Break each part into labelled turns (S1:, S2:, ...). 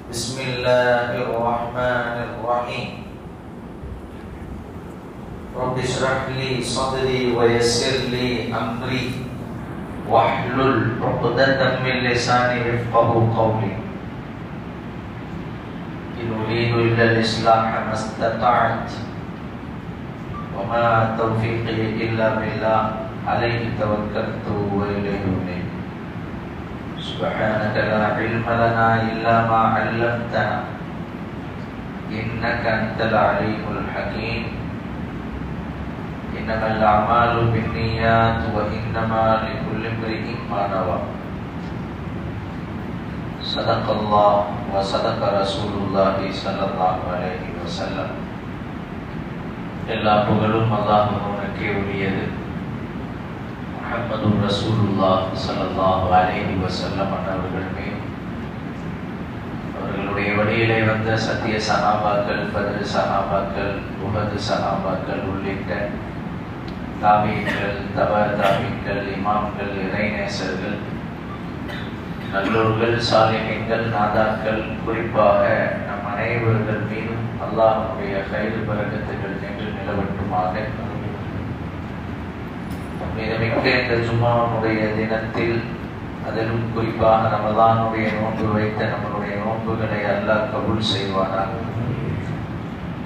S1: Bismillahirrahmanirrahim. Rabbi shrah li sadri wa yassir li amri wahlul 'uqdatam min lisani yafqahu qawli. In uridu illa al-islaha mastata'tu wa ma tawfiqi illa billah, alayhi tawakkaltu wa ilayhi unib. Subhanaka la ilma lana illa ma 'allamtana innaka antal alimul hakim. Innamal a'malu binniyat wa innama likulli imri'in ma nawa. Sadaqallah wa sadaqa Rasulullah sallallahu alaihi wasallam. எல்லா புகழும் அல்லாஹ்வுக்கே உரியது. முஹம்மது ரசூலுல்லாஹ் ஸல்லல்லாஹு அலைஹி வஸல்லம் அவர்கள் மீது, அவர்களுடைய வழியிலே வந்த சத்திய சஹாபாக்கள், பத்ர் சஹாபாக்கள், உஹது சஹாபாக்கள் உள்ளிட்ட தாபீன்கள், தாபீன்கள், இமாம்கள், இறைநேசர்கள், நல்லோர்கள், சாலிஹீன்கள், நாதாக்கள், குறிப்பாக நம் அனைவர்கள் மீதும் அல்லாஹ்வுடைய கைது பரக்கத்துகள் நின்று நிலவட்டுமாக. மிக இந்த ஜும்மாவுடைய தினத்தில், அதிலும் குறிப்பாக ரமலானுடைய நோன்பு வைத்த நம்மளுடைய நோன்புகளை அல்லாஹ் கபூல் செய்வானாக.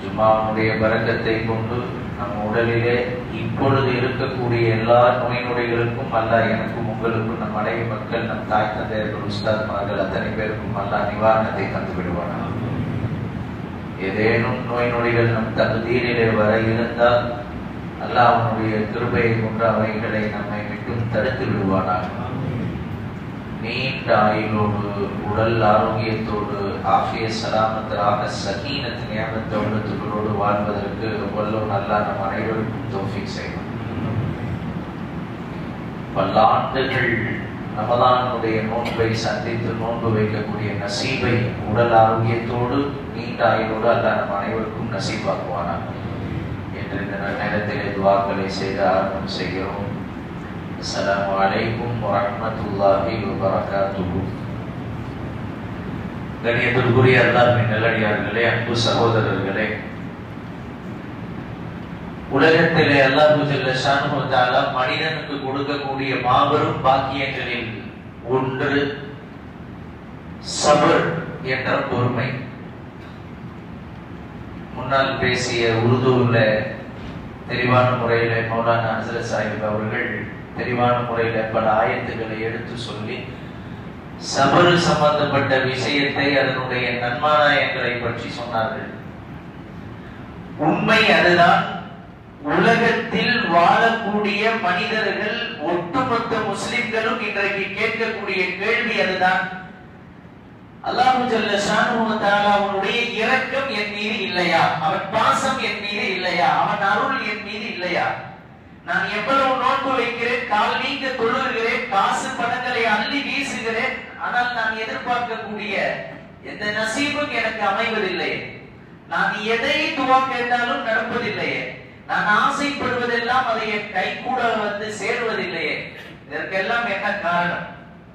S1: ஜும்மாவுடைய பரக்கத்தை கொண்டு நம் உடலிலே இப்பொழுது இருக்கக்கூடிய எல்லா நோய் நொடிகளுக்கும் அல்லாஹ் எனக்கும் உங்களுக்கும், நம் மனைவி மக்கள், நம் தாய் தந்தையர்கள், உஸ்தாத்மார்கள் அத்தனை பேருக்கும் அல்லாஹ் நிவாரணத்தை தந்து விடுவானாக. ஏதேனும் நோய் நொடிகள் நம் தகுதியிலே வர இருந்தால் அல்லாஹ் அவனுடைய கிருபையை கொண்டு அவைகளை நம்மை விட்டும் தடுத்து விடுவானாக. நீண்ட ஆயுளோடு, உடல் ஆரோக்கியத்தோடு, ஆஃபிய சலாமத்தராக, சகீனத் நியாமத் தௌலத்துகளோடு வாழ்வதற்கு வல்லோன் அல்லாஹ் நம் அனைவருக்கும் தௌஃபீக் செய்வான். பல ஆண்டுகள் ரமலானுடைய நோன்பை சந்தித்து நோன்பு வைக்கக்கூடிய நசீபை உடல் ஆரோக்கியத்தோடு நீண்ட ஆயுளோடு அல்லாஹ் நம் அனைவருக்கும் நசீபாக்குவானாக. இந்த நேரத்திலே துஆக்களை செய்து ஆரம்பம் செய்கிறோம். அஸ்ஸலாமு அலைக்கும் வரஹ்மத்துல்லாஹி வபரகாத்துஹு. கண்ணியத்திற்குரிய அல்லாஹ்வின் நல்லடியார்களே, அன்பு சகோதரர்களே, உலகத்திலே அல்லாஹ் ஜல்ல ஷானுஹு வ தஆலா மனிதனுக்கு கொடுக்கக்கூடிய மாபெரும் பாக்கியங்களில் ஒன்று சபர் என்ற பொறுமை. முன்னால் பேசிய உருதுல தெளிவான முறையில மௌலானா ஹஸ்ரத் சாஹிப் அவர்கள் தெளிவான முறையில பல ஆயத்துக்களை எடுத்து சொல்லி சபர் சம்பந்தப்பட்ட விஷயத்தை, அதனுடைய நன்மாராயங்களை பற்றி சொன்னார்கள். உண்மை அதுதான். உலகத்தில் வாழக்கூடிய மனிதர்கள், ஒட்டுமொத்த முஸ்லிம்களும் இன்றைக்கு கேட்கக்கூடிய கேள்வி அதுதான். அல்லாஹ் ஜல்ல ஷானுஹு வ தஆலா அவனுடைய இரக்கம் என் மீது இல்லையா? அவன் பாசம் என் மீது இல்லையா? அவன் அருள் என் மீது இல்லையா? நான் எவ்வளவு நோன்பு வைக்கிறேன், கால் நீங்க தொழுகிறேன், காசு பணங்களை அள்ளி வீசுகிறேன், ஆனால் நான் எதிர்பார்க்கக்கூடிய எந்த நசீபும் எனக்கு அமைவதில்லை. நான் எதை துவா கேட்டாலும் நடப்பதில்லையே. நான் ஆசைப்படுவதெல்லாம் அதை என் கை கூட வந்து சேருவதில்லையே. இதற்கெல்லாம் என்ன காரணம்?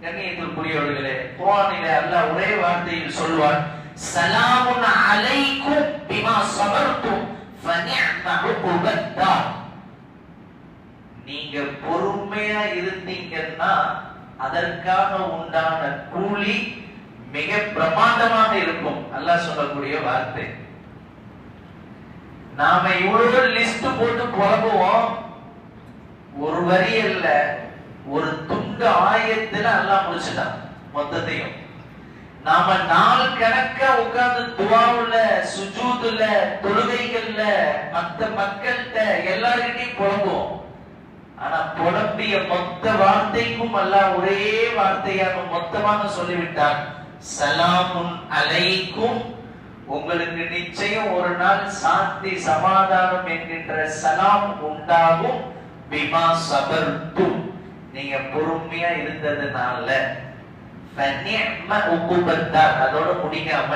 S1: கண்ணியத்திற்குரியவர்களே, குர்ஆனிலே அல்லாஹ் ஒரே வார்த்தையில் சொல்வான், ஸலாமுன் அலைக்கும் பிமா ஸபர்தும் ஃபநிஅம உக்பத்தார். நீங்க பொறுமையா இருந்தீங்கன்னா அதற்கான உண்டான கூலி மிக பிரமாண்டமாக இருக்கும். அல்லாஹ் சொல்லக்கூடிய வார்த்தை. நாம இவ்வளவு லிஸ்ட் போட்டு புலம்புவோம், ஒரு வரி அல்ல, ஒரு துண்டு ஆயத்துல அல்லாஹ் முடிச்சுட்டான் மொத்தத்தையும். நாம நாள் கணக்க உட்கார்ந்து துஆவுல, சுஜூதுல, தொழுகைகள்ல மத்த மக்கள்கிட்ட எல்லார்கிட்டையும் புலம்புவோம். ஆனா புலம்பிய மொத்த வார்த்தைக்கும் அல்லாஹ் ஒரே வார்த்தையாக மொத்தமாக சொல்லிவிட்டான், சலாமுன் அலைக்கும். உங்களுக்கு நிச்சயம் ஒரு நாள் சாந்தி சமாதானம் என்கின்ற சலாம் உண்டாகும். பிமா சபர்தும், நீங்க பொறுமையா இருந்ததுனால. அதோட முடிக்காம,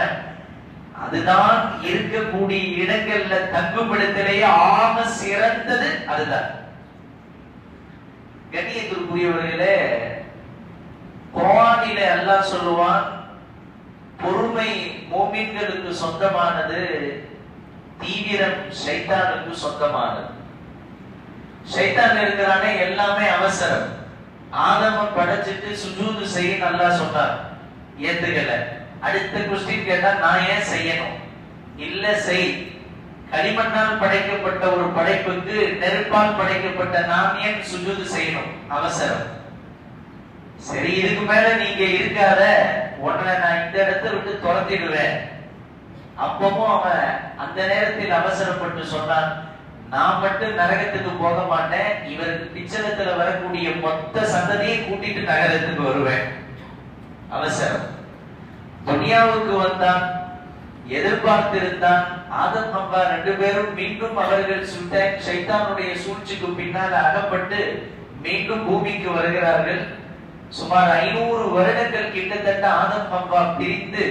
S1: அதுதான் இருக்கக்கூடிய இடங்கள்ல தங்குமிடத்திலேயே ஆக சிறந்தது அதுதான். கண்ணியத்திற்குரியவர்களே, குர்ஆனிலே அல்லாஹ் சொல்லுவான், பொறுமை மோமின்களுக்கு சொந்தமானது, தீவிரம் ஷைத்தானுக்கு சொந்தமானது. ஷைத்தான் இருக்கிறானே எல்லாமே அவசரம். ஆதம படைச்சிட்டு சுஜூது செய்ய நல்லா சொன்னார், ஏத்துக்கல. அடுத்த கொஸ்டின் கேட்டா நான் ஏன் செய்யணும்? இல்ல செய். களிமண்ணால் படைக்கப்பட்ட ஒரு படைப்புக்கு நெருப்பால் படைக்கப்பட்ட நான் ஏன் சுஜூது செய்யணும்? அவசரம். சரி, இதுக்கு மேல நீங்க இருக்காத, உடனே நான் இந்த இடத்தை விட்டு துரத்திடுவேன். அப்பவும் அவன் அந்த நேரத்தில் அவசரப்பட்டு சொன்னான், நான் மட்டும் நரகத்துக்கு போக மாட்டேன், இவருக்கு பிச்சலத்துல வரக்கூடிய மொத்த சந்ததியை கூட்டிட்டு நரகத்துக்கு வருவேன். அவசரம். துனியாவுக்கு வந்தான், எதிர்பார்த்திருந்தான். ஆதம் ஹவ்வா 2 பேரும் மீண்டும் அவர்கள் ஷைத்தானுடைய சூழ்ச்சிக்கு பின்னால் அகப்பட்டு மீண்டும் பூமிக்கு வருகிறார்கள். சுமார் 500 வருடங்கள் கிட்டத்தட்ட ஆதம் ஹவ்வா பிரிந்து,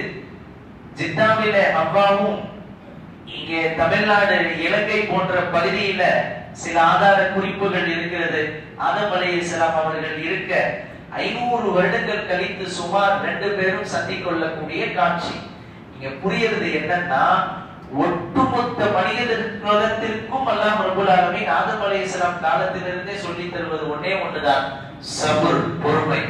S1: ஜித்தாவில ஹவ்வாவும் இங்கே தமிழ்நாடு இலங்கை போன்ற பகுதியில சில ஆதார குறிப்புகள் இருக்கிறது. ஆதம் அலைஹிஸ்ஸலாம் அவர்கள் இருக்க 500 வருடங்கள் கழித்து சுமார் 2 பேரும் சந்திக்கொள்ளக்கூடிய காட்சி. இங்க புரியுறது என்னன்னா, ஒட்டுமொத்த மனித குலத்திற்கும் அல்லாஹ் ரப்பல் ஆலமீன் ஆதம் அலைஹிஸ்ஸலாம் காலத்திலிருந்தே சொல்லி தருவது ஒன்னே ஒன்றுதான், சபுர், பொறுமை.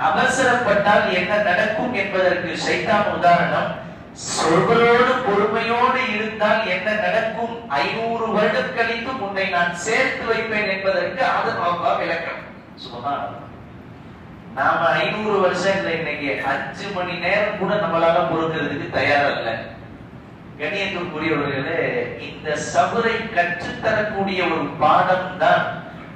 S1: அவசரப்பட்டால் என்ன நடக்கும் என்பதற்கு ஷைத்தான் உதாரணம். சொல்களோடு பொறுமையோடு இருந்தால் என்ன நடக்கும்? 500 வருடம் கழித்து உன்னை நான் சேர்த்து வைப்பேன் என்பதற்கு ஆதம் ஹவ்வா விளக்கம். சுபஹானல்லாஹ். நாம 500 வருஷம் இல்லை, இன்னைக்கு 5 மணி நேரம் கூட நம்மளால பொறுக்கிறதுக்கு தயாரா இல்லை. கண்ணியத்திற்குரியவர்களே, இந்த சபரை கற்றுத்தரக்கூடிய ஒரு பாடம் தான்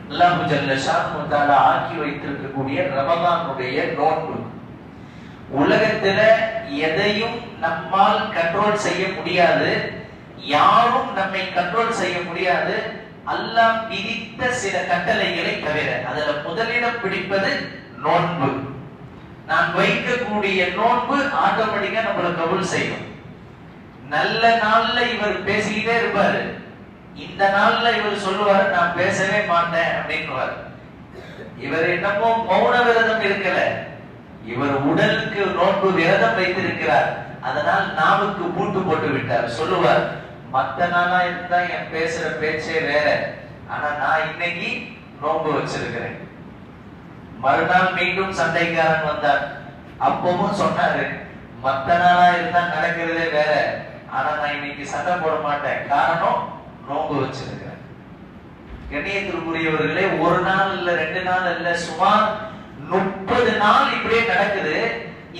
S1: அல்லாஹ் ஜல்ல ஷானஹு தஆலா ஆக்கி வைத்திருக்கக்கூடிய ரமலானுடைய நோன்பு. உலகத்துல எதையும் நம்மால் கண்ட்ரோல் செய்ய முடியாது, யாரும் நம்மை கண்ட்ரோல் செய்ய முடியாது, அல்லாஹ் விதித்த சில கட்டளைகளை தவிர. அதுல முதலிடம் பிடிப்பது நோன்பு. நான் வைக்கக்கூடிய நோன்பு ஆட்டோமேட்டிக்கா நம்மள கபூல் செய்யும். நல்ல நாள்ல இவர் பேசிக்கிட்டே இருப்பாரு, இந்த நாள்ல இவர் சொல்லுவாரு நான் பேசவே மாட்டேன் அப்படின்னுவார். இவர் என்னமோ மௌன விரதம் இருக்கல, இவர் உடலுக்கு நோன்பு விரதம் வைத்திருக்கிறார். அதனால் நாவுக்கு பூட்டு போட்டு விட்டார். சொல்லுவார், மத்த நாளா இருந்தா என் பேசுற பேச்சே வேற, ஆனா நான் இன்னைக்கு நோன்பு வச்சிருக்கிறேன். மறுநாள் மீண்டும் சண்டைக்காரன் வந்தார், அப்பவும் சொன்னாரு, மத்த நாளா இருந்தா நடக்கிறதே வேற, ஆனா நான் இன்னைக்கு சண்டை போட மாட்டேன், காரணம் நோன்பு வச்சிருக்கிறேன். கண்ணியத்திற்குரியவர்களே, 1 நாள் இல்ல 2 நாள் இல்ல, சுமார் 30 நாள் இப்படியே நடக்குது.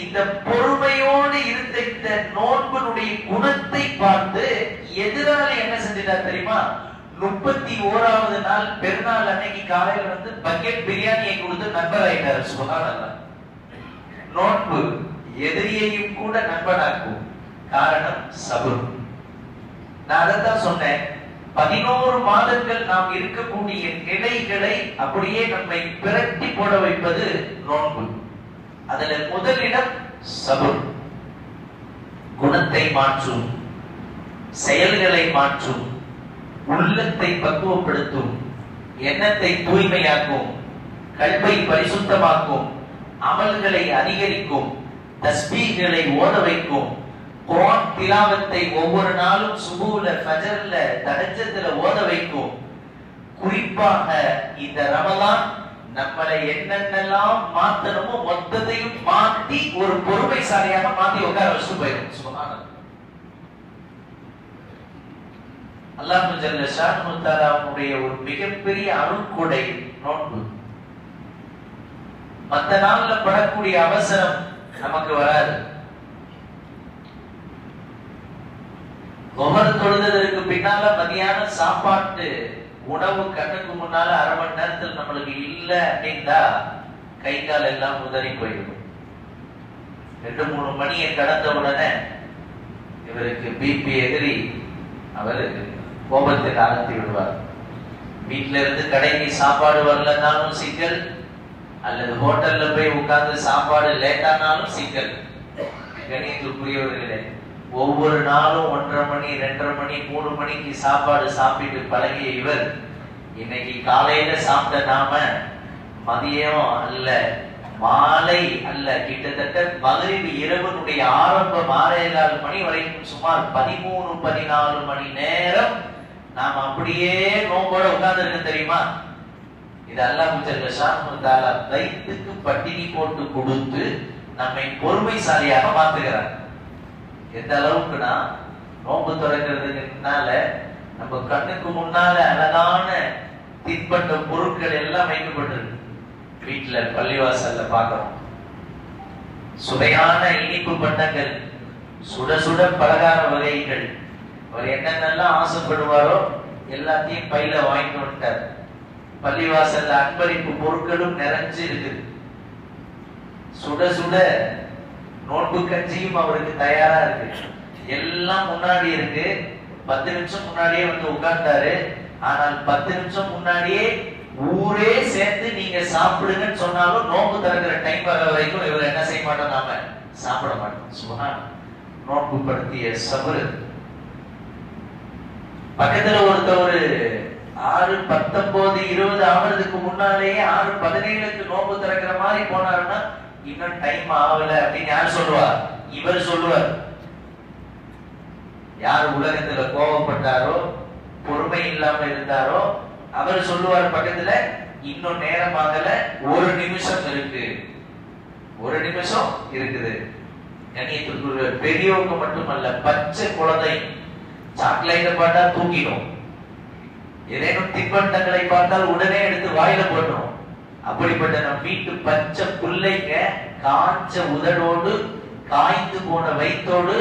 S1: இந்த பொறுமையோடு இருந்த இந்த நோன்பினுடைய குணத்தை பார்த்து எதிராளி என்ன செஞ்சிட்டா தெரியுமா? 31வது நாள் பெருநாள் அன்னைக்கு காலையில வந்து பக்கெட் பிரியாணியை கொடுத்து நண்பர் ஆயிட்டாரு. சுபஹானல்லாஹ். நோன்பு எதிரியையும் கூட நண்பனாக்கும். காரணம் சபர். நான் அதைத்தான் சொன்னேன், 11 மாதங்கள் நாம் இருக்கக்கூடிய நிலைகளை அப்படியே நம்மை பிரட்டி போட வைப்பது நோன்பு. அதுல முதலிடம் சபர். குணத்தை மாற்றும், செயல்களை மாற்றும், உள்ளத்தை பக்குவப்படுத்தும், எண்ணத்தை தூய்மையாக்கும், கல்வை பரிசுத்தமாக்கும், அமல்களை அதிகரிக்கும், தஸ்பீஹ்களை ஓத வைக்கும், குர்ஆன் திலாவத்தை ஒவ்வொரு நாளும் சுபூல ஃபஜர்ல தஹஜ்ஜுல ஓத வைக்கும். குறிப்பாக இந்த ரமலான் நம்மளை என்னென்னலாம் மாத்தணுமோ மொத்தத்தையும் மாத்தி ஒரு பொறுமைசாலியாக மாத்தி உட்கார வச்சுட்டு போயிடும். சுபஹானல்லாஹ். அல்லாஹ் ஜல்ல ஷானஹு தஆலாவுடைய ஒரு மிகப்பெரிய அருள்கொடை நோன்பு. மற்ற நாள்ல படக்கூடிய அவசரம் நமக்கு வராது. ஒவ்வொரு தொழுதற்கு பின்னால மதியான சாப்பாட்டு உணவு கண்ணுக்கு முன்னால 1/2 மணி நேரத்தில் நம்மளுக்கு இல்ல அப்படின்னா கை கால் எல்லாம் உதறி போயிடும். 2-3 மணியை கடந்த உடனே இவருக்கு பிபி எதிரி அவரு கோபத்துக்கு ஆழ்த்தி விடுவார். வீட்டுல இருந்து கடைக்கு சாப்பாடு வரலன்னாலும் சிக்கல், அல்லது ஹோட்டல்ல போய் உட்கார்ந்து சாப்பாடு லேட்டானாலும் சிக்கல். கணியத்துக்குரியவர்களே, ஒவ்வொரு நாளும் 1:30 மணி 2:30 மணி 3 மணிக்கு சாப்பாடு சாப்பிட்டு பழகிய இவர் இன்னைக்கு காலையில சாப்பிட்ட நாம மதியம் அல்ல மாலை அல்ல, கிட்டத்தட்ட மகரிப் இரவனுடைய ஆரம்பம் 6:15 மணி வரைக்கும் சுமார் 13-14 மணி நேரம் நாம் அப்படியே நோம்போட உட்கார்ந்து இருக்க தெரியுமா? இது அல்லாஹ் ஜல்ல ஷானுஹு தஆலா வயிற்றுக்கு பட்டினி போட்டு கொடுத்து நம்மை பொறுமைசாலியாக மாத்துகிறார். எந்த அளவுக்குனா, நோம்பு திறக்கிறதுக்கு முன்னால நம்ம கண்ணுக்கு முன்னால அழகான தின்பண்ட பொருட்கள் எல்லாம் வைக்கப்பட்டிருக்கு. வீட்டுல பள்ளிவாசல்ல பார்க்கிறோம், சுவையான இனிப்பு பண்டங்கள், சுட சுட பலகார வகைகள். அவர் என்னென்னலாம் ஆசைப்படுவாரோ எல்லாத்தையும் பையில வாங்கிட்டு வந்துட்டார். பள்ளிவாசல்ல அன்பளிப்பு பொருட்களும் நிறைஞ்சு இருக்குது. சுட சுட நோன்பு கஞ்சியும் அவருக்கு தயாரா இருக்கு. எல்லாம் முன்னாடி இருக்கு. 10 நிமிஷம் முன்னாடியே வந்து உட்கார்ந்தாரு. ஆனால் 10 நிமிஷம் முன்னாடியே ஊரே சேர்த்து நீங்க சாப்பிடுங்கன்னு சொன்னாலும் நோன்பு திறக்கிற டைம் வர வரைக்கும் இவர் என்ன செய்ய மாட்டோம், நாம சாப்பிட மாட்டோம். சுபஹான். நோன்பு படுத்திய சபரு. பக்கத்துல ஒருத்தவர் 6:19, 20 ஆவறதுக்கு முன்னாலேயே 6:17க்கு நோன்பு திறக்கிற மாதிரி போனாருன்னா இன்னும் டைம் ஆகல அப்படின்னு யார் சொல்லுவார்? இவர் சொல்லுவார். யார் உலகத்துல கோபப்பட்டாரோ, பொறுமை இல்லாம இருந்தாரோ, அவர் சொல்லுவார் பக்கத்துல, இன்னும் நேரமாகல, 1 நிமிஷம் இருக்கு, 1 நிமிஷம் இருக்குது. கண்ணியத்திற்குரிய பெரியவங்க மட்டுமல்ல, பச்சை குழந்தை சாக்லேட்டை பார்த்தா தூக்கிடும், ஏதேனும் தின்பண்டங்களை பார்த்தால் உடனே எடுத்து வாயில போட்டுரும். அப்படிப்பட்ட நம் வீட்டு பச்சை பிள்ளைங்க காய்ச்ச உதடோடு, காய்ந்து போன வயிற்றோடு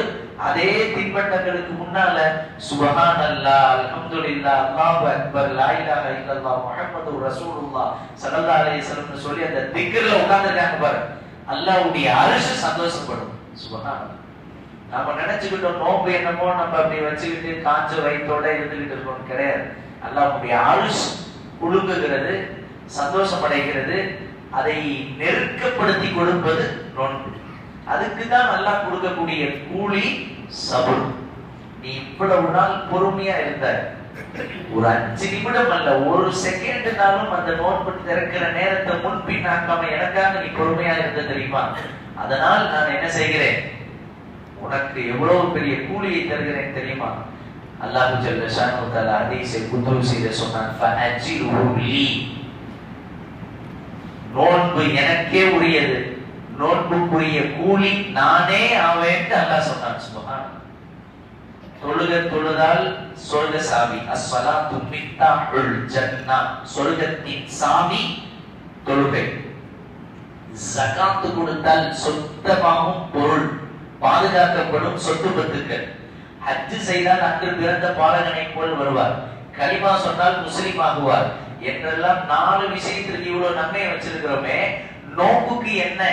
S1: அதே தின்பண்டங்களுக்கு முன்னால சுப்ஹானல்லாஹ், அல்ஹம்துலில்லாஹ், அல்லாஹு அக்பர், லா இலாஹ இல்லல்லாஹ், முஹம்மது ரசூலுல்லாஹ் ஸல்லல்லாஹு அலைஹி வஸல்லம் சொல்லி அந்த திக்ர்ல உட்கார்ந்திருக்காங்க பாரு. அல்லாஹ்வுடைய அர்ஷ் சந்தோஷப்படும். சுப்ஹானல்லாஹ். நாம நினைச்சுக்கிட்டோம் நோம்பு என்னமோ நம்ம அப்படி வச்சுக்கிட்டு காஞ்ச வயிற்றோட இருந்துகிட்டு இருக்கோம். கிடையாது. அல்லாஹ்வுடைய அர்ஷ் குலுங்குகிறது, சந்தோஷம் அடைகிறது. அதை நெருக்கப்படுத்தி கொடுப்பது நோன்பு. அதுக்குதான் அல்லாஹ் கொடுக்கக்கூடிய கூலி சபர். நீ இவ்வளவு நாள் பொறுமையா இருந்த, ஒரு 5 நிமிடம் அல்ல, 1 செகண்ட்னாலும் அந்த நோன்பு திறக்கிற நேரத்தை முன்பின்னாக்காம எனக்காக நீ பொறுமையா இருந்த தெரியுமா? அதனால் நான் என்ன செய்கிறேன், உனக்கு எவ்வளவு பெரிய கூலியை தருகிறேன் தெரியுமா? அல்லாஹ் ஜல்ல ஷானுஹு தஆலா ஹதீஸை குதுஸில சொன்னான், ஃபஅஜிருஹு லீ, நோன்பு எனக்கே உரியது, நோன்புக்குரிய கூலி நானே ஆவேன் அல்லாஹ் சொன்னான். சுப்ஹான். தொழுதால் சொர்க்க சாவி. அஸ்ஸலாத்து மிஃப்தாஹுல் ஜன்னah, சொர்க்கத்தின் சாவி தொழுகை. ஜகாத் கொடுத்தால் சொந்தமாகும் பொருள், பாதுகாக்கப்படும் சொத்து பத்துக்கள். ஹஜ் செய்தால் அன்று பிறந்த பாலகனை போல் வருவார். கலிமா சொன்னால் முஸ்லிம் ஆகுவார் என்றெல்லாம் 4 விஷயத்திற்கு இவ்வளவு நன்மை வச்சிருக்கிறோமே, நோன்புக்கு என்ன?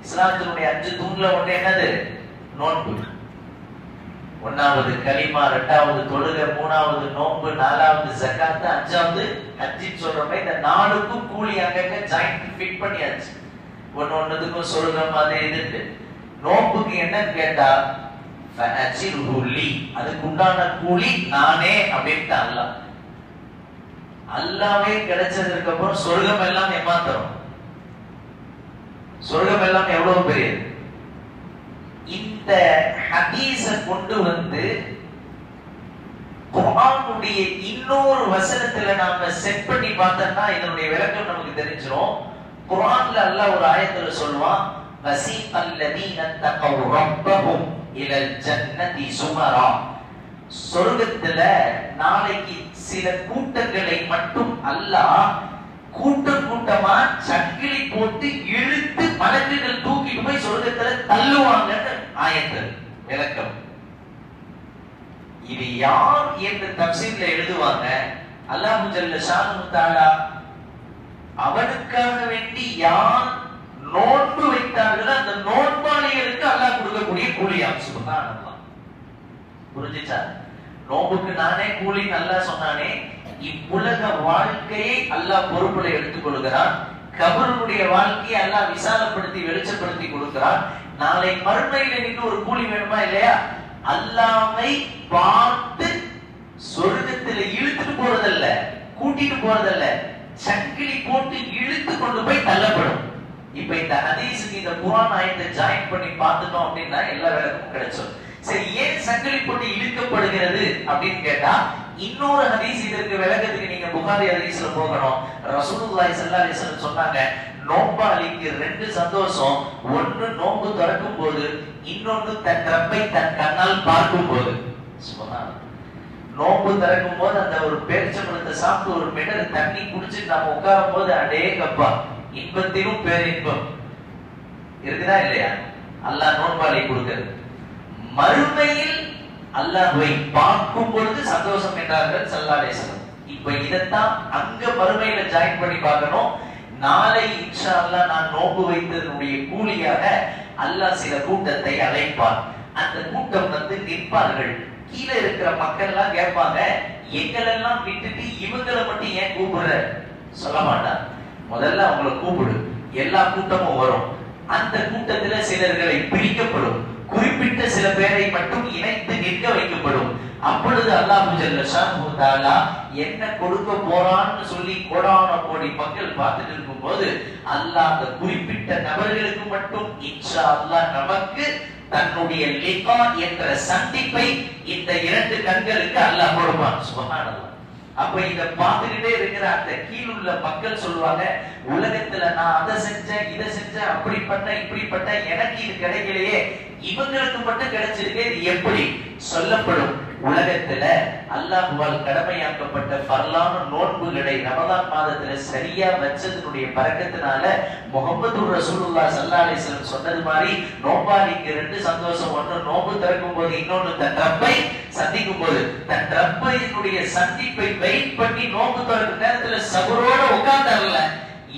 S1: இஸ்லாத்தினுடைய 5 தூண்ல ஒன்று என்னது? நோன்பு. 1வது கலிமா, 2வது தொழுகை, 3வது நோன்பு, 4வது ஜகாத், 5வது ஹஜ் சொல்றோமே. இந்த 4க்கும் கூலி அங்கங்க ஜாயிண்ட் ஃபிட் பண்ணியாச்சு. ஒன்னொன்னுக்கும் சொர்க்கம் அது இதுன்னு. நோன்புக்கு என்னன்னு கேட்டா ஃபஅஜிருஹு லீ, அதுக்கு உண்டான கூலி நானே அப்படின்ட்டு அல்லாஹ். அல்லாஹ்வே கிடைச்சதுக்கு அப்புறம் சொர்க்கம் எல்லாம் ஏமாத்துறோம். சொர்க்கம் எல்லாம் எவ்வளவு பெரியது. இந்த ஹதீஸை கொண்டு வந்து குர்ஆனுடைய இன்னொரு வசனத்துல நாம செட் பண்ணி பார்த்தோம்னா இதனுடைய விளக்கம் நமக்கு தெரிஞ்சிரும். குர்ஆன்ல அல்லாஹ் ஒரு ஆயத்துல சொல்வான், வஸீகல் லதீன தகவ் ரப்பஹும் இலல் ஜன்னதி சுமரா, சொர்க்கத்துல நாளைக்கு சில கூட்டங்களை மட்டும் அல்லாஹ் கூட்டம் கூட்டமா சங்கிலி போட்டு இழுத்து மலக்குகள் தூக்கிட்டு போய் சொர்க்கத்துல தள்ளுவாங்கன்னு ஆயத்து விளக்கம். இது யார் என்று தஃசீர்ல எழுதுவாங்க, அல்லாஹ் ஜல்ல ஷானுஹு தஆலா அவனுக்காக வேண்டி யார் நோன்பு வைத்தார்களோ அந்த நோன்பாளிகளுக்கு அல்லாஹ் கொடுக்கக்கூடிய கூலியாம். சுப்ஹானல்லாஹ். புரிஞ்சுச்சா? நோன்புக்கு நானே கூலி அல்லாஹ் சொன்னானே, இவ்வுலக வாழ்க்கையை அல்லாஹ் பொறுப்புல எடுத்துக் கொள்கிறான். கபருடைய வாழ்க்கையை அல்லாஹ் விசாலப்படுத்தி வெளிச்சப்படுத்தி கொடுக்கிறான். நாளை மறுமையில நின்று ஒரு கூலி வேணுமா இல்லையா? அல்லாஹ்வை பார்த்து சொர்க்கத்துல இழுத்துட்டு போறதல்ல, கூட்டிட்டு போறதல்ல, சங்கிலி போட்டு இழுத்து கொண்டு போய் தள்ளப்படும். இப்ப இந்த ஹதீஸுக்கு இந்த குர்ஆன் ஆயத்தை ஜாயின் பண்ணி பார்த்துட்டோம் அப்படின்னா எல்லா விளக்கமும் கிடைச்சிடும். சரி, ஏன் சங்கிலி போட்டு இழுக்கப்படுகிறது அப்படின்னு கேட்டா, இன்னொரு ஹதீஸ் இதற்கு விளக்கத்துக்கு நீங்க புகாரி ஹதீஸ்ல போகணும். ரசூலுல்லாஹி ஸல்லல்லாஹு அலைஹி வஸல்லம் சொன்னாங்க, நோம்பாளிக்கு 2 சந்தோஷம். ஒன்னு நோன்பு திறக்கும் போது, இன்னொன்னு தன் ரப்பை தன் கண்ணால் பார்க்கும் போது. சுப்ஹானல்லாஹ். நோன்பு திறக்கும் போது அந்த ஒரு பேரிச்சம்பழத்தை சாப்பிட்டு ஒரு மிடர் தண்ணி குடிச்சு நாம உட்காரும் போது அடே கப்பா இன்பத்திலும் பேரின்பம் இருக்குதா இல்லையா? அல்லாஹ் நோன்பாளை கொடுக்கிறது. மறுமையில் அல்லாஹ்வை பார்க்கும் பொழுது சந்தோஷம் என்றார்கள் ஸல்லல்லாஹு அலைஹி வஸல்லம். இப்ப இதத்தான் அங்க மறுமையில ஜாயின் பண்ணி பார்க்கணும். நாளை இன்ஷா அல்லாஹ் நான் நோன்பு வைத்ததனுடைய கூலியாக அல்லாஹ் சில கூட்டத்தை அழைப்பார். அந்த கூட்டம் நிற்பார்கள். கீழே இருக்கிற மக்கள் எல்லாம் கேட்பாங்க, எங்களெல்லாம் விட்டுட்டு இவங்களை மட்டும் ஏன் கூப்பிடுற? சொல்ல மாட்டான். முதல்ல அவங்களை கூப்பிடு, எல்லா கூட்டமும் வரும். அந்த கூட்டத்துல சிலர்களை பிரிக்கப்படும், குறிப்பிட்ட சில பேரை மட்டும் இணைத்து நிற்க வைக்கப்படும். அப்பொழுது அல்லாஹ் ஜல்ல ஷானஹு தஆலா என்ன கொடுக்க போறான்னு சொல்லி கோடான கோடி மக்கள் பார்த்துட்டு இருக்கும் போது அல்லாஹ் அந்த குறிப்பிட்ட நபர்களுக்கு மட்டும் இன்ஷா அல்லாஹ் நமக்கு தன்னுடைய லிகா என்ற சந்திப்பை இந்த 2 கண்களுக்கு அல்லாஹ் கொடுப்பான். சுப்ஹானல்லாஹ். அப்ப இத பார்த்துக்கிட்டே இருக்கிற அந்த கீழுள்ள மக்கள் சொல்லுவாங்க, உலகத்துல நான் அதை செஞ்சேன் இதை செஞ்சேன் அப்படி பண்ண இப்படி பண்ண, எனக்கு இது கிடைக்கலையே, இவங்களுக்கு மட்டும் கிடைச்சிருக்கே, இது எப்படி? சொல்லப்படும், உலகத்துல அல்லாஹ்வால் கடமையாக்கப்பட்ட ஃபர்லான நோன்புகளை ரமலான் மாதத்துல சரியா வச்சதனுடைய பரக்கத்தினால முஹம்மது ரசூலுல்லாஹ் ஸல்லல்லாஹு அலைஹி வஸல்லம் சொன்னது மாதிரி நோன்பாளிக்கு 2 சந்தோஷம். ஒன்னு நோன்பு திறக்கும் போது, இன்னொன்னு தன் ரப்பை சந்திக்கும் போது. தன் ரப்பையினுடைய சந்திப்பை வெயிட் பண்ணி நோன்பு திறக்கும் நேரத்துல சபரோட உட்கார்ந்தார்ல,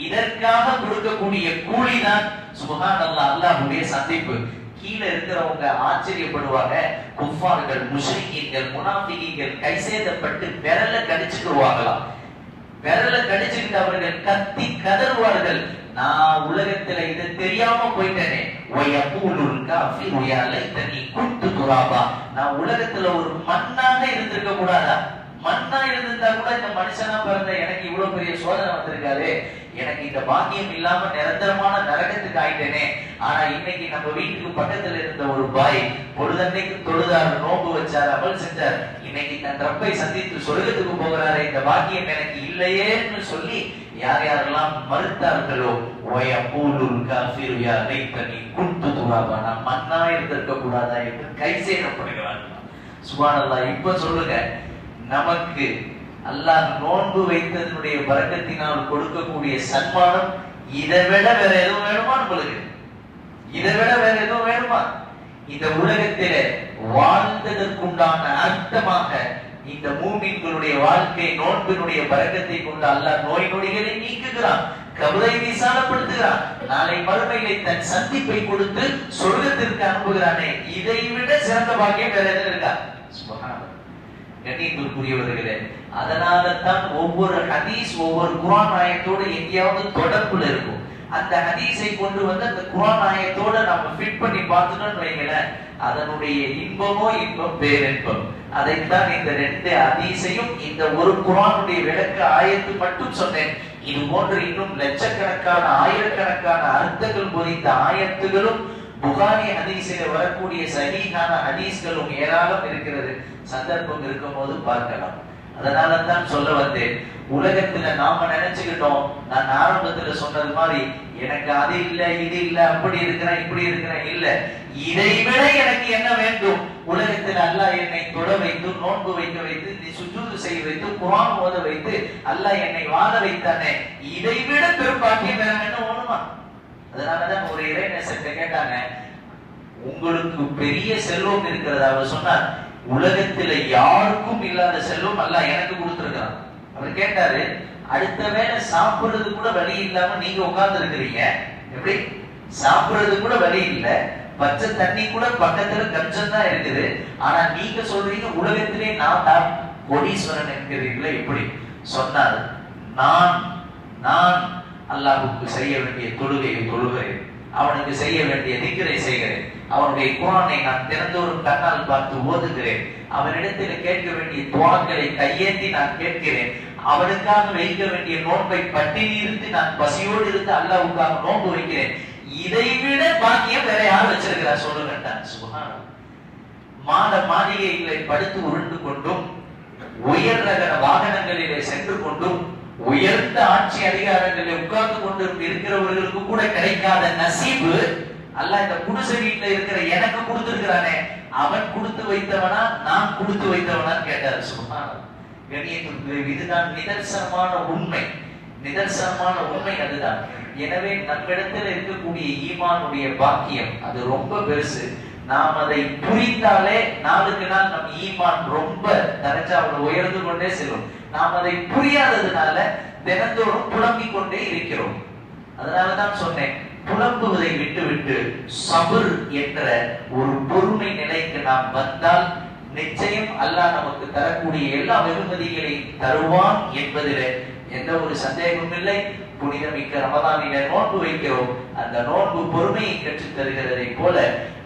S1: இதற்காக கொடுக்கக்கூடிய கூலிதான் சுப்ஹானல்லாஹ் அல்லாஹ்வுடைய சந்திப்பு. கீழே இருக்கிறவங்க ஆச்சரியப்படுவாங்க. குஃபார்கள், முஷ்ரிக்கீன்கள், முனாஃபிகீன்கள் கைசேதப்பட்டு விரல கடிச்சுக்குவாங்களாம். விரல கடிச்சுக்கிட்டு அவர்கள் கத்தி கதறுவார்கள், நான் உலகத்துல இது தெரியாம போயிட்டேனே. வயகூலுல் காஃபிரு யா லைத்தனி குன்து துராபா. நான் உலகத்துல ஒரு மண்ணாக இருந்திருக்க கூடாதா? மண்ணா இருந்திருந்தா கூட இந்த மனுஷனா பிறந்த எனக்கு இவ்வளவு பெரிய சோதனை வந்திருக்காரு, எனக்கு இந்த பாக்கியம் இல்லாம நிரந்தரமான நரகத்துக்கு ஆயிட்டேனே. ஆனா இன்னைக்கு நம்ம வீட்டுக்கு பக்கத்துல இருந்த ஒரு பாய் பொழுதன்னைக்கு தொழுதாரு, நோன்பு வச்சாரு, அமல் செஞ்சார், இன்னைக்கு தன் ரப்பை சந்தித்து சொர்க்கத்துக்கு போகிறாரு, இந்த பாக்கியம் எனக்கு இல்லையேன்னு சொல்லி யார் யாரெல்லாம் மறுத்தார்களோ, வயகூலுல் காஃபிரு யா லைத்தனி குன்து துராபா, நான் மண்ணா இருந்திருக்க கூடாதா என்று கைசேதப்படுகிறார்கள். சுப்ஹானல்லாஹ். இப்ப சொல்லுங்க, நமக்கு அல்லாஹ் நோன்பு வைத்ததனுடைய பரக்கத்தினால் கொடுக்கக்கூடிய சன்மானம் இதை விட வேற எதுவும் வேணுமா? உங்களுக்கு இதை விட வேற எதுவும் வேணுமா? இந்த உலகத்தில வாழ்ந்ததற்குண்டான அர்த்தமாக இந்த மூமின்களுடைய வாழ்க்கை நோன்பினுடைய பரக்கத்தை கொண்டு அல்லாஹ் நோய் நொடிகளை நீக்குகிறான், கபரை விசாலப்படுத்துகிறான், நாளை மறுமையிலே தன் சந்திப்பை கொடுத்து சொர்க்கத்திற்கு அனுப்புகிறானே. இதை விட சிறந்த பாக்கியம் வேற எதுவும் இருக்கா? சுப்ஹானல்லாஹ். கண்ணியத்திற்குரியவர்களே, அதனால தான் ஒவ்வொரு ஹதீஸ் ஒவ்வொரு குர்ஆன் ஆயத்தோடு எங்கேயாவது தொடர்புல இருக்கும். அந்த ஹதீஸை கொண்டு வந்து அந்த குர்ஆன் ஆயத்தோட நம்ம ஃபிட் பண்ணி பார்த்துட்டோம்னு வைங்களேன், அதனுடைய இன்பமோ இன்பம் பேரின்பம். அதைத்தான் இந்த 2 ஹதீஸையும் இந்த ஒரு குர்ஆனுடைய விளக்க ஆயத்து மட்டும் சொன்னேன். இது போன்று இன்னும் லட்சக்கணக்கான ஆயிரக்கணக்கான அர்த்தங்கள் பொதிந்த ஆயத்துகளும் புகாரி ஹதீஸில் வரக்கூடிய சஹீஹான ஹதீஸ்களும் ஏராளம் இருக்கிறது. சந்தர்ப்பம் இருக்கும் போது பார்க்கலாம். அதனால தான் சொல்ல வந்தேன், உலகத்துல நாம நினைச்சுக்கிட்டோம், நான் ஆரம்பத்துல சொன்னது மாதிரி எனக்கு அது இல்ல இது இல்ல அப்படி இருக்கிறேன் இப்படி இருக்கிறேன், இல்ல, இதை விட எனக்கு என்ன வேண்டும்? உலகத்தில் அல்லாஹ் என்னை தொட வைத்து நோன்பு வைக்க வைத்து சுஜூது செய்ய வைத்து குர்ஆன் ஓத வைத்து அல்லாஹ் என்னை வாழ வைத்தானே, இதை விட பெரும்பாக்கியம் வேற என்ன வேணுமா? அதனாலதான் ஒரு இறைநேசர்கிட்ட கேட்டாங்க, உங்களுக்கு பெரிய செல்வம் இருக்கிறது. அவர் சொன்னார், உலகத்துல யாருக்கும் இல்லாத செல்வம் அல்லாஹ் எனக்கு கொடுத்திருக்கிறான். அவர் கேட்டாரு, அடுத்த வேளை சாப்பிடுறது கூட வழி இல்லாம நீங்க உட்கார்ந்து இருக்கிறீங்க, எப்படி? சாப்பிடுறது கூட வழி இல்ல, பச்சை தண்ணி கூட பக்கத்துல கஞ்சம் தான் இருக்குது, ஆனா நீங்க சொல்றீங்க உலகத்திலே நான் தான் கோடீஸ்வரன் என்கிறீங்களே, எப்படி? சொன்னார், நான் அல்லாஹ்வுக்கு செய்ய வேண்டிய தொழுகையை தொழுகிறேன், அவனுக்கு செய்ய வேண்டிய திக்ரை செய்கிறேன், அவனுடைய குர்ஆனை நான் தினந்தோறும் கண்ணால் பார்த்து ஓதுகிறேன், அவனிடத்தில் கேட்க வேண்டிய துஆக்களை கையேந்தி நான் கேட்கிறேன். அவனுக்காக வைக்க வேண்டிய நோன்பை பட்டினி இருந்து நான் பசியோடு இருந்து அல்லாஹ்வுக்காக நோன்பு வைக்கிறேன். இதை விட பாக்கியம் வேற யார் வச்சிருக்கிறா சொல்லுங்க. சுப்ஹானல்லாஹ். மாட மாளிகைகளை படுத்து உருண்டு கொண்டும் உயர் ரக வாகனங்களிலே சென்று கொண்டும் உயர்ந்த ஆட்சி அதிகாரங்களில் உட்கார்ந்து கொண்டு இருக்கிறவர்களுக்கு கூட கிடைக்காத நசீபு அல்லாஹ் இந்த குடிசை வீட்டுல இருக்கிற எனக்கு கொடுத்திருக்கிறானே, அவன் கொடுத்து வைத்தவனா நான் கொடுத்து வைத்தவனான்னு கேட்டாரு. சுப்ஹானல்லாஹ். கண்ணியத்துக்குரிய இதுதான் நிதர்சனமான உண்மை. நிதர்சனமான உண்மை அதுதான். எனவே நம்மிடத்தில் இருக்கக்கூடிய ஈமானுடைய பாக்கியம் அது ரொம்ப பெருசு. நாம் அதை புரிந்தாலே நாளுக்கு நாள் நம் ஈமான் ரொம்ப தரஜாவில் உயர்ந்து கொண்டே செல்லும். நாம் அதை புரியாததுனால தினந்தோறும் புலம்பிக் கொண்டே இருக்கிறோம். அதனாலதான் சொன்னேன், புலம்புவதை விட்டுவிட்டு சபர் என்ற ஒரு பொறுமை நிலைக்கு நாம் வந்தால் நிச்சயம் அல்லாஹ் நமக்கு தரக்கூடிய எல்லா வெகுமதிகளையும் தருவான் என்பதில் எந்த ஒரு சந்தேகமும் இல்லை. புனிதமிக்க ரமதானில நோன்பு வைக்கிறோம். அந்த நோன்பு பொறுமையை கற்றுத் தருகிறதை போல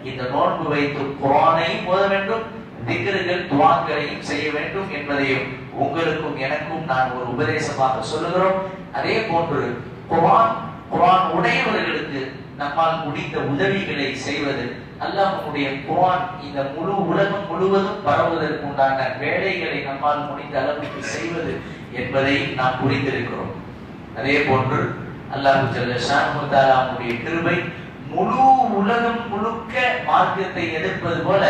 S1: இந்த நோன்பு வைத்து குர்ஆனையும் ஓத வேண்டும், திக்ருகள் துஆக்களையும் செய்ய வேண்டும் என்பதையும் உங்களுக்கும் எனக்கும் நான் ஒரு உபதேசமாக சொல்லுகிறோம். அதே போன்று குர்ஆன் உடையவர்களுக்கு நம்மால் முடிந்த உதவிகளை செய்வது, அல்லாஹ்வுடைய குர்ஆன் இந்த முழு உலகம் முழுவதும் பரவுவதற்கு உண்டான வேலைகளை நம்மால் முடிந்த அளவுக்கு செய்வது என்பதையும் நாம் புரிந்திருக்கிறோம். அதே போன்று அல்லாஹ் ஜல்ல ஷானஹு தஆலாவுடைய கிருபை முழு உலகம் முழுக்க மார்க்கத்தை எதிர்ப்பது போல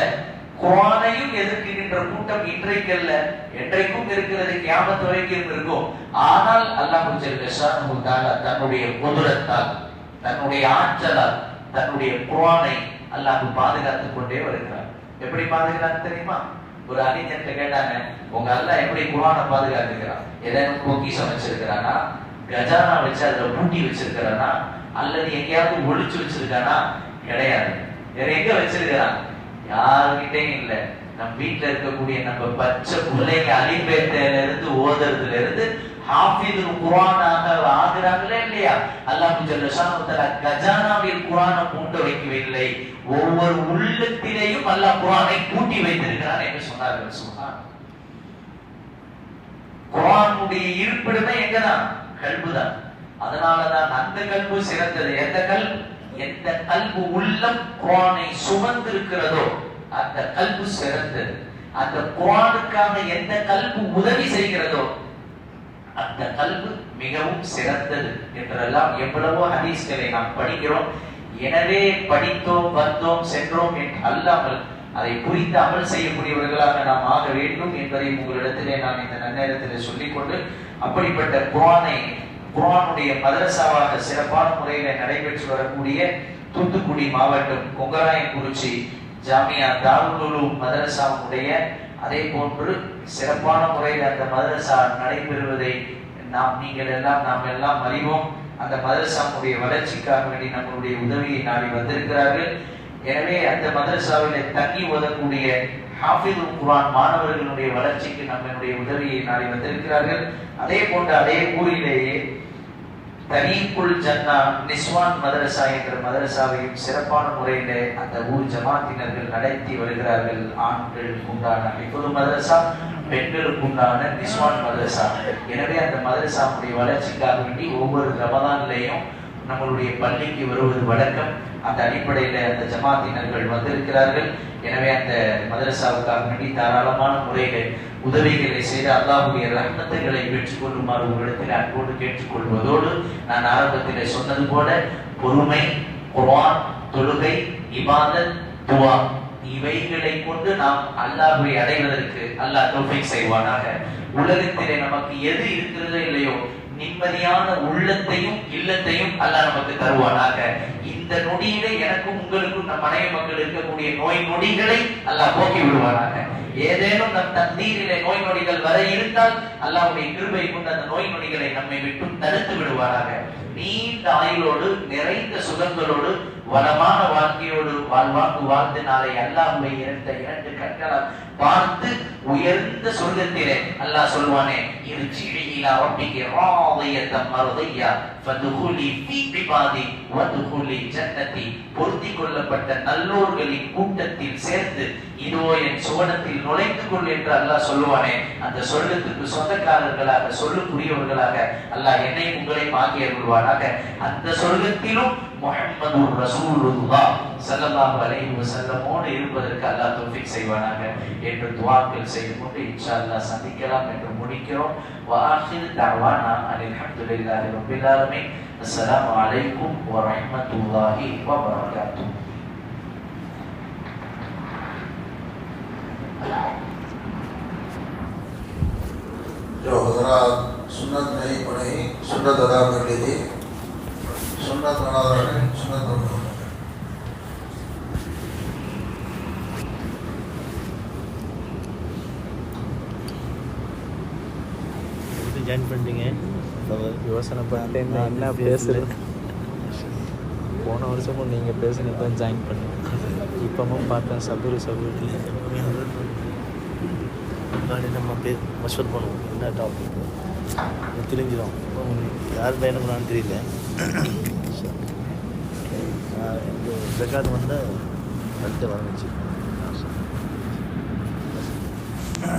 S1: குர்ஆனையும் எதிர்க்கின்ற கூட்டம் இன்றைக்கல்ல என்றைக்கும் இருக்கிறது, கியாமத் வரைக்கும் இருக்கும். ஆனால் அல்லாஹ் ஜல்ல ஷானஹு தஆலா தன்னுடைய குத்ரத்தால், தன்னுடைய ஆற்றலால் தன்னுடைய குர்ஆனை அல்லாஹ் பாதுகாத்துக் கொண்டே வருகிறார். எப்படி பாதுகாத்து தெரியுமா? ஒரு அறிஞர்கிட்ட கேட்டாங்க, உங்க அல்லாஹ் எப்படி குர்ஆனை பாதுகாத்துக்கிறான்? ஏதாவது பொக்கிஷம் வச்சிருக்கிறானா, கஜானா வச்சு அதுல பூட்டி வச்சிருக்கிறானா, அல்லது எங்கேயாவது ஒளிச்சு வச்சிருக்கானா? கிடையாது. வேற எங்க வச்சிருக்கிறான்? யாருகிட்டையும் இல்ல. நம்ம வீட்டுல இருக்கக்கூடிய நம்ம பச்சை பிள்ளைங்க அலிபேத்தையில இருந்து ஓதுறதுல இருந்து ஹாஃபிதுல் குர்ஆனாக ஆகுறாங்களே இல்லையா? அல்லாஹ் ஜல்ல ஷானஹு தஆலா கஜானாவில் குர்ஆனை பூட்ட வைக்கவில்லை, ஒவ்வொரு உள்ளத்திலேயும் அல்லாஹ் குர்ஆனை பூட்டி வைத்திருக்கிறான் என்று சொன்னார்கள். சுப்ஹான். குர்ஆனுடைய இருப்பிடமே எங்கதான்? கல்புதான். அதனாலதான் அந்த கல்பு சிறந்தது. எந்த கல்பு உள்ளம் குர்ஆனை சுமந்திருக்கிறதோ அந்த கல்பு சிறந்தது. அந்த குர்ஆனுக்காக எந்த கல்பு உதவி செய்கிறதோ அந்த கல்பு மிகவும் சிறந்தது என்றெல்லாம் எவ்வளவோ ஹதீஸ்களை நாம் படிக்கிறோம். எனவே படித்தோம், வந்தோம், சென்றோம் என்று அல்லாமல் அதை புரிந்து அமல் செய்யக்கூடியவர்களாக நாம் ஆக வேண்டும் என்பதை உங்களிடத்திலே நான் இந்த நன்னேரத்திலே சொல்லிக்கொண்டு, அப்படிப்பட்ட குர்ஆனுடைய மதரசாவாக சிறப்பான முறையில நடைபெற்று வரக்கூடிய தூத்துக்குடி மாவட்டம் கொங்கராயங்குறிச்சி ஜாமியா தாருல் உலூம் மதரசாவுடைய அதே போன்று சிறப்பான முறையில் அந்த மதரசா நடைபெறுவதை நாம் எல்லாம் அறிவோம். அந்த மதரசாவுடைய வளர்ச்சிக்காக வேண்டி நம்மளுடைய உதவியை நாடி வந்திருக்கிறார்கள். எனவே அந்த மதரசாவிலே தங்கி ஓதக்கூடிய ஹாஃபிதுல் குர்ஆன் மாணவர்களுடைய வளர்ச்சிக்கு நம்மளுடைய உதவியை நாடி வந்திருக்கிறார்கள். அதே போன்று அதே ஊரிலேயே தரீக்குல் ஜன்னா நிஸ்வான் மதரசா என்ற மதரசாவையும் சிறப்பான முறையிலே அந்த ஊர் ஜமாத்தினர்கள் நடத்தி வருகிறார்கள். ஆண்களுக்கு உண்டான ஹிஃபுல் மதரசா, பெண்களுக்கு உண்டான நிஸ்வான் மதரசா. எனவே அந்த மதரசாவுடைய வளர்ச்சிக்காக வேண்டி ஒவ்வொரு ரமதான்லையும் நம்மளுடைய பள்ளிக்கு வருவது வழக்கம். அந்த அடிப்படையில அந்த ஜமாத்தினர்கள் வந்திருக்கிறார்கள். எனவே அந்த மதரசாவுக்காக வேண்டி தாராளமான முறையில உதவிகளை செய்து அல்லாஹ்வுடைய ரஹ்மத்துகளை பெற்றுக் கொள்ளுமாறு உங்களிடத்தில் அன்போடு கேட்டுக்கொள்வதோடு, நான் ஆரம்பத்திலே சொன்னது போல பொறுமை, குர்ஆன், தொழுகை, இபாதத், துஆ இவைகளை கொண்டு நாம் அல்லாஹ்வை அடைவதற்கு அல்லாஹ் தௌஃபீக் செய்வானாக. உலகத்திலே நமக்கு எது இருக்கிறதோ இல்லையோ நிம்மதியான உள்ளத்தையும் இல்லத்தையும் அல்லாஹ் நமக்கு தருவானாக. இந்த நொடியிலே எனக்கும் உங்களுக்கும் நம் மனைவி மக்கள் இருக்கக்கூடிய நோய் நொடிகளை அல்லாஹ் போக்கி விடுவானாக. ஏதேனும் நம் தண்ணீரிலே நோய் நொடிகள் வர இருந்தால் அல்லாஹ்வுடைய கிருபை கொண்டு அந்த நோய் நொடிகளை நம்மை விட்டு தடுத்து விடுவாராக. நீண்ட ஆயுளோடு நிறைந்த சுகங்களோடு வளமான வாழ்க்கையோடு வாழ்ந்து நாளை அல்லாஹ்வை இரண்டு கண்களால் பார்த்து உயர்ந்த சொர்க்கத்திலே அல்லாஹ் சொல்வானே, இர்ஜிஇ இலா ரப்பிகி ராதியத்தன் மர்திய்யா ஃபதுகுலி ஃபீ இபாதி வதுகுலி ஜன்னதி. பொருந்திக் கொள்ளப்பட்ட நல்லோர்களின் கூட்டத்தில் சேர்ந்து இதோ என் சுவனத்தில் நுழைந்து கொள் என்று அல்லாஹ் சொல்லுவானே, அந்த சொர்க்கத்துக்கு சொந்தக்காரர்களாக சொல்லுக்குரியவர்களாக அல்லாஹ் என்னை உங்களை ஆக்கி அருள்வானாக. அந்த சொர்க்கத்திலும் முஹம்மது ரசூலுல்லாஹ் ஸல்லல்லாஹு அலைஹி வஸல்லமோடு இருப்பதற்கு அல்லாஹ் தௌஃபீக் செய்வானாக என்று துஆக்கள் செய்து கொண்டு இன்ஷா அல்லாஹ் சந்திக்கலாம் என்று முடிக்கிறோம். வஆஹிரு தஅவானா அல்ஹம்துலில்லாஹி ரப்பில் ஆலமீன். அஸ்ஸலாமு அலைக்கும் வரஹ்மத்துல்லாஹி வபரகாத்துஹு.
S2: जो हजरात सुन्नत नहीं पढ़ी सुन्नत अदा कर लीजिए, सुन्नत अदा करें, सुन्नत अदा करें।
S3: ஜாயின் பண்ணிட்டீங்க, யோசனை பண்ணிட்டேன் என்ன பேசுகிறேன். போன வருஷமும் நீங்கள் பேசுனது தான் ஜாயின் பண்ணேன். இப்போவும் பார்த்தேன் சபூர் முன்னாடி நம்ம மஷூர் பண்ணுவோம். என்ன டாபிக் தெரிஞ்சிடும். யார் பயணம் பண்ணான்னு தெரியல. இந்த ரெக்கார்டு வந்து அடுத்து வரணுச்சு.